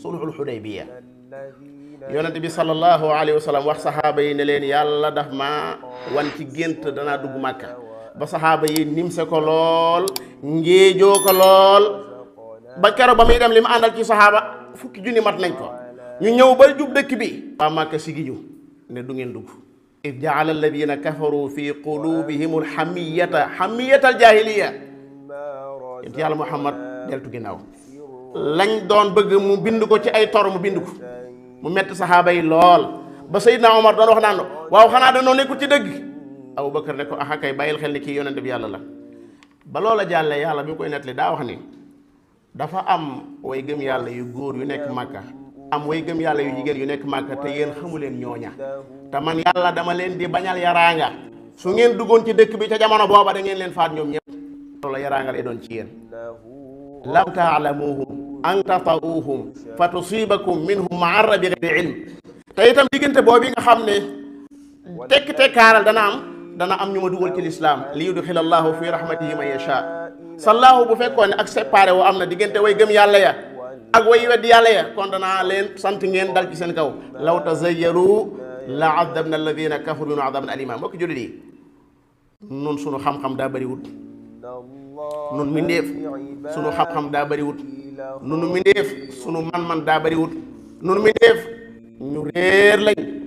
sulhul Hudaybiya yonent bi sallallahu alayhi wa sallam wax saxaaba yi ne leen yàlla daf ma wan ci gént danaa dugg Màkka ba saxaaba yi nimse ko lool ngéejoo ko lool ba keroog ba muy dem li mu àndal ci saxaaba fukki junni mat nañ ko ñu ñëw ba jub dëkk bi waa Màkka sigi ñu ne du ngeen dugg id jaala alladina kafaru fi qulubihim alhamiyata aljahiliya yént yàlla Muhammad deltu ginnaaw lañ doon bëgg mu bind ko ci ay tor mu bind ko mu metti saxaaba yi lool ba Seydina Omar doon wax naan waaw xanaa danoo nekkul ci dëgg Abubakar ne ko axa kay bàyyil xel ni kii yonent bi yàlla la ba loola jàllee yàlla bi mu koy nettali daa wax ni dafa am way gëm yàlla yu góor yu nekk Màkka am way gëm yàlla yu jigéen yu nekk Màkka te yéen xamu leen ñooña te man yàlla dama leen di bañal yaraanga su ngeen duggoon ci dëkk bi ca jamono booba da ngeen leen faat ñoom ñëpp loolu yaraanga lay doon ci yéen lam taalamuhum an tatauhum fa tusibakum minhum maarra bi gayri ilm te itam diggante boobu nga xam ne tekkaaral dana am ñu ma dugal ci lislaam li yudxil allahu fi rahmatihi man yasha sallaahu bu fekkoon ne ak séparé woo am na diggante way gëm yàlla ya ak way weddi yàlla ya kon danaa leen sant ngeen dal ci seen kaw law tazayyaru la adabna alladina kafaru adaban alima mbokki jullit yi nun sunu xam-xam daa bëriwut nun mindéef sunu xam-xam daa bëriwut nun mindéef sunu man-man daa bëriwut nun mindéef ñu réer lañ